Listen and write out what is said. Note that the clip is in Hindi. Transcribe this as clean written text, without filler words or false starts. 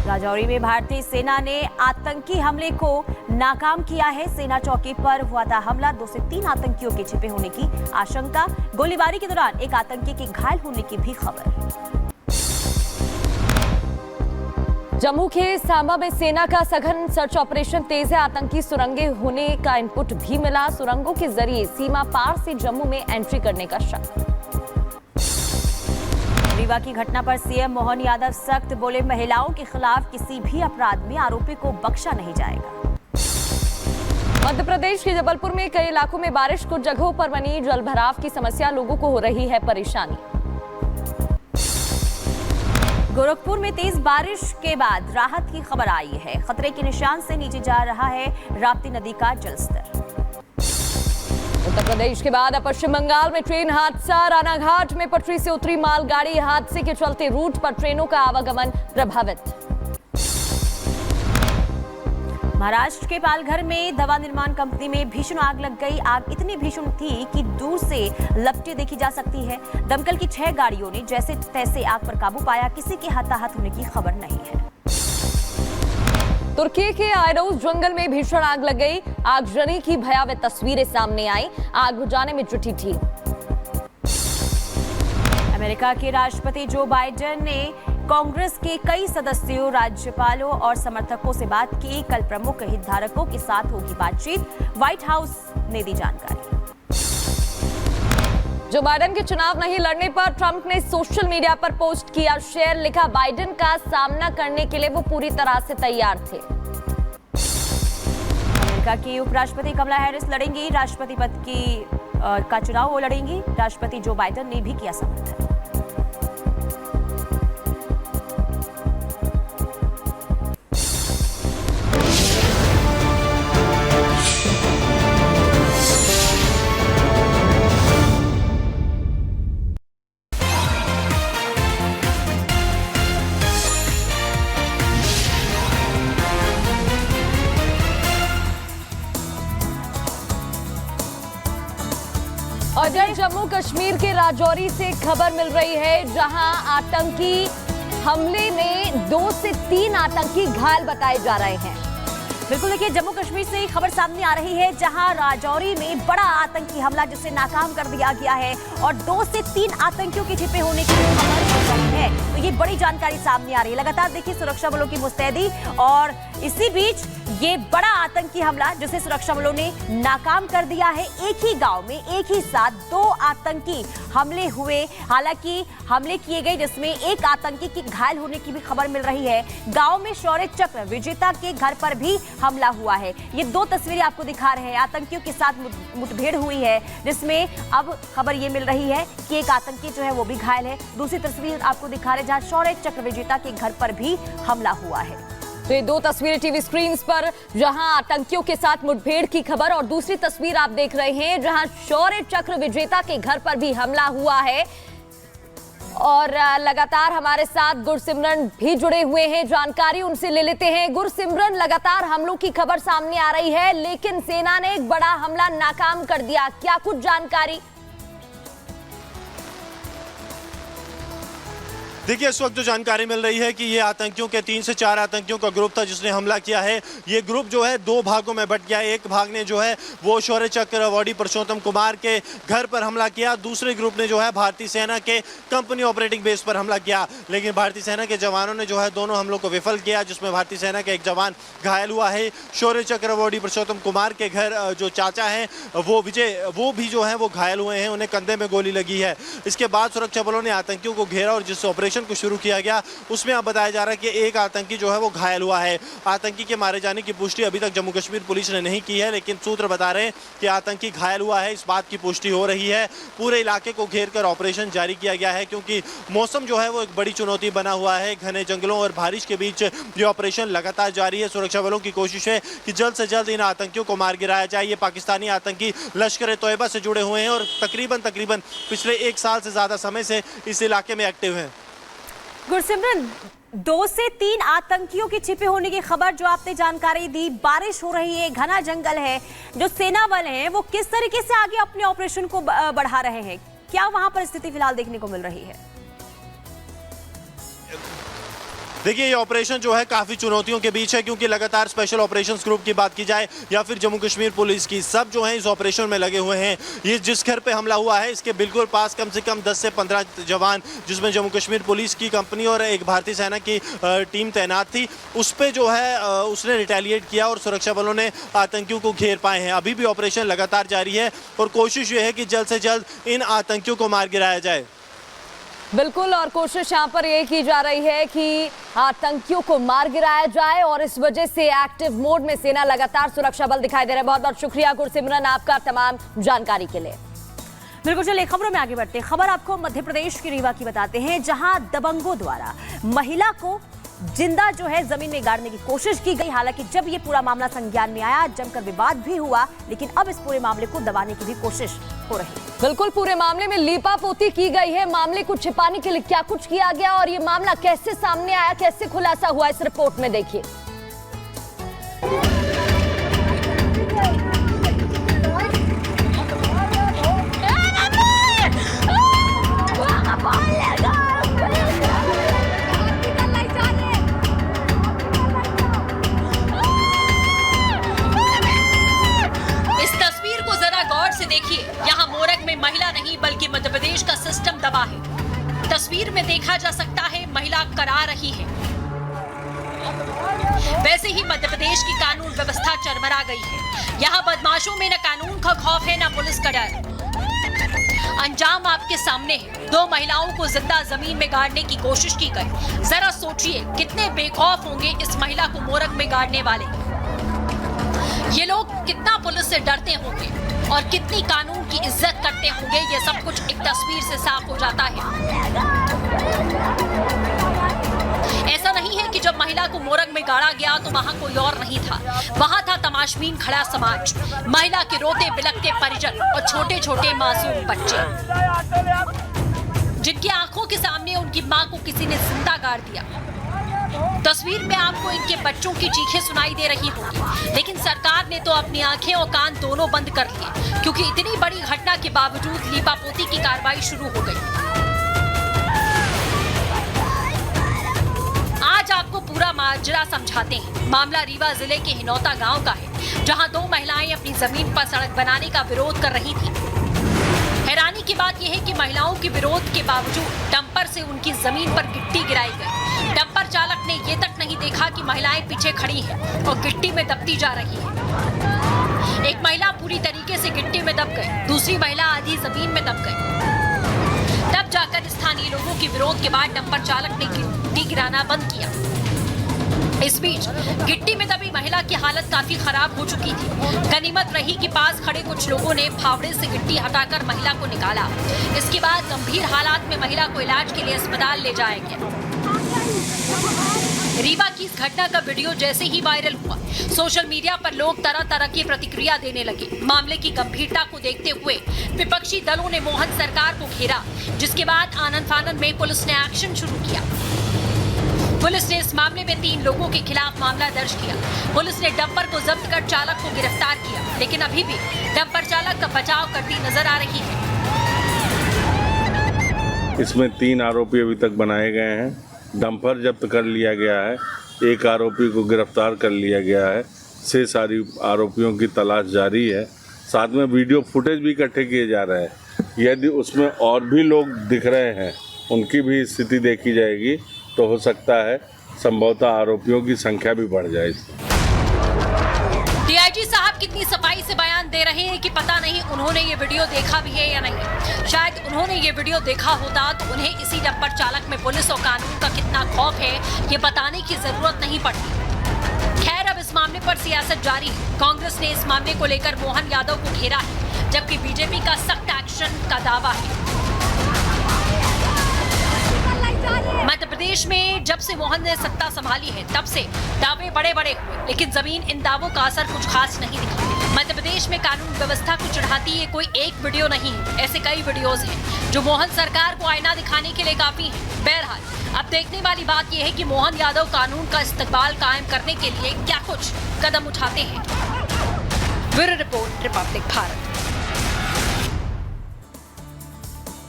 राजौरी में भारतीय सेना ने आतंकी हमले को नाकाम किया है। सेना चौकी पर हुआ था हमला। 2 से 3 आतंकियों के छिपे होने की आशंका। गोलीबारी के दौरान एक आतंकी के घायल होने की भी खबर। जम्मू के सांबा में सेना का सघन सर्च ऑपरेशन तेज है। आतंकी सुरंगें होने का इनपुट भी मिला। सुरंगों के जरिए सीमा पार से जम्मू में एंट्री करने का शक। रीवा की घटना पर सीएम मोहन यादव सख्त बोले, महिलाओं के खिलाफ किसी भी अपराध में आरोपी को बख्शा नहीं जाएगा। मध्य प्रदेश के जबलपुर में कई इलाकों में बारिश, कुछ जगहों पर बनी जलभराव की समस्या, लोगों को हो रही है परेशानी। गोरखपुर में तेज बारिश के बाद राहत की खबर आई है। खतरे के निशान से नीचे जा रहा है राप्ती नदी का जलस्तर। उत्तर प्रदेश के बाद अब पश्चिम बंगाल में ट्रेन हादसा। रानाघाट में पटरी से उतरी मालगाड़ी, हादसे के चलते रूट पर ट्रेनों का आवागमन प्रभावित। महाराष्ट्र के पालघर में दवा निर्माण कंपनी में भीषण आग लग गई। आग इतनी भीषण थी कि दूर से लपटें देखी जा सकती है। दमकल की 6 गाड़ियों ने जैसे तैसे आग पर काबू पाया। किसी के हताहत होने की खबर नहीं है। तुर्की के आयडोज जंगल में भीषण आग लग गई। आगजनी की भयावह तस्वीरें सामने आई। आग बुझाने में जुटी टीम। अमेरिका के राष्ट्रपति जो बाइडेन ने कांग्रेस के कई सदस्यों, राज्यपालों और समर्थकों से बात की। कल प्रमुख हितधारकों के साथ होगी बातचीत, व्हाइट हाउस ने दी जानकारी। जो बाइडेन के चुनाव नहीं लड़ने पर ट्रंप ने सोशल मीडिया पर पोस्ट किया शेयर, लिखा बाइडेन का सामना करने के लिए वो पूरी तरह से तैयार थे। अमेरिका की उपराष्ट्रपति कमला हैरिस लड़ेंगी। राष्ट्रपति पद का चुनाव वो लड़ेंगी। राष्ट्रपति जो बाइडेन ने भी किया समर्थन। और जम्मू कश्मीर के राजौरी से खबर मिल रही है, जहां आतंकी हमले में 2 से 3 आतंकी घायल बताए जा रहे हैं। बिल्कुल देखिए, जम्मू कश्मीर से खबर सामने आ रही है, जहां राजौरी में बड़ा आतंकी हमला जिसे नाकाम कर दिया गया है और 2 से 3 आतंकियों के छिपे होने की खबर है। तो ये बड़ी जानकारी सामने आ रही है। लगातार देखिए सुरक्षा बलों की मुस्तैदी और इसी बीच ये बड़ा आतंकी हमला जिसे सुरक्षा बलों ने नाकाम कर दिया है। एक ही गांव में एक ही साथ 2 आतंकी हमले हुए। हालांकि हमले किए गए जिसमें एक आतंकी के घायल होने की भी खबर मिल रही है। गांव में शौर्य चक्र विजेता के घर पर भी हमला हुआ है। ये 2 तस्वीरें आपको दिखा रहे हैं। आतंकियों के साथ मुठभेड़ हुई है, जिसमें अब खबर ये मिल रही है कि एक आतंकी जो है वो भी घायल है। दूसरी तस्वीर आपको दिखा रहे हैं जहां शौर्य चक्र विजेता के घर पर भी हमला हुआ है। तो ये 2 तस्वीरें टीवी स्क्रीन पर, जहां आतंकियों के साथ मुठभेड़ की खबर, और दूसरी तस्वीर आप देख रहे हैं जहां शौर्य चक्र विजेता के घर पर भी हमला हुआ है। और लगातार हमारे साथ गुरसिमरन भी जुड़े हुए हैं, जानकारी उनसे ले लेते हैं। गुरसिमरन, लगातार हमलों की खबर सामने आ रही है, लेकिन सेना ने एक बड़ा हमला नाकाम कर दिया, क्या कुछ जानकारी? देखिए, इस वक्त जो जानकारी मिल रही है कि ये आतंकियों के 3 से 4 आतंकियों का ग्रुप था जिसने हमला किया है। ये ग्रुप जो है 2 भागों में बट गया है। एक भाग ने जो है वो शौर्य चक्र अवॉर्डी पुरुषोत्तम कुमार के घर पर हमला किया। दूसरे ग्रुप ने जो है भारतीय सेना के कंपनी ऑपरेटिंग बेस पर हमला किया। लेकिन भारतीय सेना के जवानों ने जो है दोनों हमलों को विफल किया, जिसमें भारतीय सेना का एक जवान घायल हुआ है। शौर्य चक्र अवॉर्डी पुरुषोत्तम कुमार के घर जो चाचा हैं वो विजय, वो भी जो है वो घायल हुए हैं, उन्हें कंधे में गोली लगी है। इसके बाद सुरक्षा बलों ने आतंकियों को घेरा और जिस ऑपरेशन को शुरू किया गया उसमें अब बताया जा रहा है कि एक आतंकी जो है वो घायल हुआ है। आतंकी के मारे जाने की पुष्टि अभी तक जम्मू कश्मीर पुलिस ने नहीं की है, लेकिन सूत्र बता रहे हैं कि आतंकी घायल हुआ है, इस बात की पुष्टि हो रही है। पूरे इलाके को घेर कर ऑपरेशन जारी किया गया है, क्योंकि मौसम जो है वो एक बड़ी चुनौती बना हुआ है। घने जंगलों और बारिश के बीच ये ऑपरेशन लगातार जारी है। सुरक्षा बलों की कोशिश है कि जल्द से जल्द इन आतंकियों को मार गिराया जाए। ये पाकिस्तानी आतंकी लश्कर ए तोयबा से जुड़े हुए हैं और तकरीबन पिछले 1 साल से ज्यादा समय से इस इलाके में एक्टिव हैं। गुरसिमरन, 2 से 3 आतंकियों के छिपे होने की खबर जो आपने जानकारी दी, बारिश हो रही है, घना जंगल है, जो सेना बल हैं वो किस तरीके से आगे अपने ऑपरेशन को बढ़ा रहे हैं? क्या वहां पर स्थिति फिलहाल देखने को मिल रही है? देखिए, ये ऑपरेशन जो है काफ़ी चुनौतियों के बीच है, क्योंकि लगातार स्पेशल ऑपरेशंस ग्रुप की बात की जाए या फिर जम्मू कश्मीर पुलिस की, सब जो है इस ऑपरेशन में लगे हुए हैं। ये जिस घर पे हमला हुआ है इसके बिल्कुल पास कम से कम 10 से 15 जवान, जिसमें जम्मू कश्मीर पुलिस की कंपनी और एक भारतीय सेना की टीम तैनात थी, उस पर जो है उसने रिटेलिएट किया और सुरक्षा बलों ने आतंकियों को घेर पाए हैं। अभी भी ऑपरेशन लगातार जारी है और कोशिश ये है कि जल्द से जल्द इन आतंकियों को मार गिराया जाए। बिल्कुल, और कोशिश यहाँ पर ये की जा रही है कि आतंकियों को मार गिराया जाए और इस वजह से एक्टिव मोड में सेना लगातार सुरक्षा बल दिखाई दे रहे हैं। बहुत बहुत शुक्रिया गुरसिमरन आपका तमाम जानकारी के लिए। बिल्कुल, चलिए खबरों में आगे बढ़ते हैं। खबर आपको मध्य प्रदेश की रीवा की बताते हैं, जहां दबंगों द्वारा महिला को जिंदा जो है जमीन में गाड़ने की कोशिश की गई। हालांकि जब ये पूरा मामला संज्ञान में आया, जमकर विवाद भी हुआ, लेकिन अब इस पूरे मामले को दबाने की भी कोशिश हो रही है। बिल्कुल, पूरे मामले में लीपापोती की गई है। मामले को छिपाने के लिए क्या कुछ किया गया और ये मामला कैसे सामने आया, कैसे खुलासा हुआ, इस रिपोर्ट में देखिए। महिला नहीं बल्कि मध्य प्रदेश का सिस्टम दबा है। तस्वीर में देखा जा सकता है महिला करा रही है। वैसे ही मध्य प्रदेश की कानून व्यवस्था चरमरा गई है। यहाँ बदमाशों में न कानून का खौफ है न पुलिस का डर। अंजाम आपके सामने है। 2 महिलाओं को जिंदा जमीन में गाड़ने की कोशिश की गई। जरा सोचिए कितने बेखौफ होंगे इस महिला को मोरग में गाड़ने वाले। ये लोग कितना पुलिस से डरते होंगे और कितनी कानून की इज्जत करते होंगे, ये सब कुछ एक तस्वीर से साफ हो जाता है। ऐसा नहीं है कि जब महिला को मोरग में गाड़ा गया तो वहां कोई और नहीं था। वहां था तमाशबीन खड़ा समाज, महिला के रोते बिलखते परिजन और छोटे छोटे मासूम बच्चे, जिनकी आंखों के सामने उनकी मां को किसी ने जिंदा गाड़ दिया। तस्वीर में आपको इनके बच्चों की चीखें सुनाई दे रही होंगी, लेकिन सरकार ने तो अपनी आंखें और कान दोनों बंद कर लिए, क्योंकि इतनी बड़ी घटना के बावजूद लीपापोती की कार्रवाई शुरू हो गई। आज आपको पूरा माजरा समझाते हैं। मामला रीवा जिले के हिनौता गांव का है, जहां 2 महिलाएं अपनी जमीन पर सड़क बनाने का विरोध कर रही थी। हैरानी की बात यह है कि महिलाओं के विरोध के बावजूद डंपर से उनकी जमीन पर गिट्टी गिराई गई। डंपर चालक ने ये तक नहीं देखा कि महिलाएं पीछे खड़ी हैं और गिट्टी में दबती जा रही है। एक महिला पूरी तरीके से गिट्टी में दब गई, दूसरी महिला आधी जमीन में दब गई। तब जाकर स्थानीय लोगों के विरोध के बाद डंपर चालक ने गिट्टी गिराना बंद किया। इस बीच गिट्टी में दबी महिला की हालत काफी खराब हो चुकी थी। गनीमत रही कि पास खड़े कुछ लोगों ने फावड़े से गिट्टी हटाकर महिला को निकाला। इसके बाद गंभीर हालात में महिला को इलाज के लिए अस्पताल ले जाया गया। रीवा की इस घटना का वीडियो जैसे ही वायरल हुआ, सोशल मीडिया पर लोग तरह तरह की प्रतिक्रिया देने लगे। मामले की गंभीरता को देखते हुए विपक्षी दलों ने मोहन सरकार को घेरा, जिसके बाद आनन फानन में पुलिस ने एक्शन शुरू किया। पुलिस ने इस मामले में 3 लोगों के खिलाफ मामला दर्ज किया। पुलिस ने डंपर को जब्त कर चालक को गिरफ्तार किया, लेकिन अभी भी डंपर चालक का बचाव करती नजर आ रही है। इसमें 3 आरोपी अभी तक बनाए गए हैं। डंपर जब्त कर लिया गया है, 1 आरोपी को गिरफ्तार कर लिया गया है। 6 सारी आरोपियों की तलाश जारी है। साथ में वीडियो फुटेज भी इकट्ठे किए जा रहे हैं। यदि उसमें और भी लोग दिख रहे हैं, उनकी भी स्थिति देखी जाएगी, तो हो सकता है संभवतः आरोपियों की संख्या भी बढ़ जाए। डीआईजी साहब कितनी सफाई से बयान दे रहे हैं कि पता नहीं उन्होंने ये वीडियो देखा भी है या नहीं। शायद उन्होंने ये वीडियो देखा होता तो उन्हें इसी डंपर चालक में पुलिस और कानून का कितना खौफ है ये बताने की जरूरत नहीं पड़ती। खैर, अब इस मामले पर सियासत जारी है। कांग्रेस ने इस मामले को लेकर मोहन यादव को घेरा है, जबकि बीजेपी का सख्त एक्शन का दावा है। मध्य प्रदेश में जब से मोहन ने सत्ता संभाली है, तब से दावे बड़े बड़े हुए, लेकिन जमीन इन दावों का असर कुछ खास नहीं दिखा। मध्य प्रदेश में कानून व्यवस्था को चढ़ाती है कोई एक वीडियो नहीं, ऐसे कई वीडियोस हैं जो मोहन सरकार को आईना दिखाने के लिए काफी हैं। बहरहाल, अब देखने वाली बात यह है कि मोहन यादव कानून का इस्तकबाल कायम करने के लिए क्या कुछ कदम उठाते हैं। Bureau report, Republic Bharat.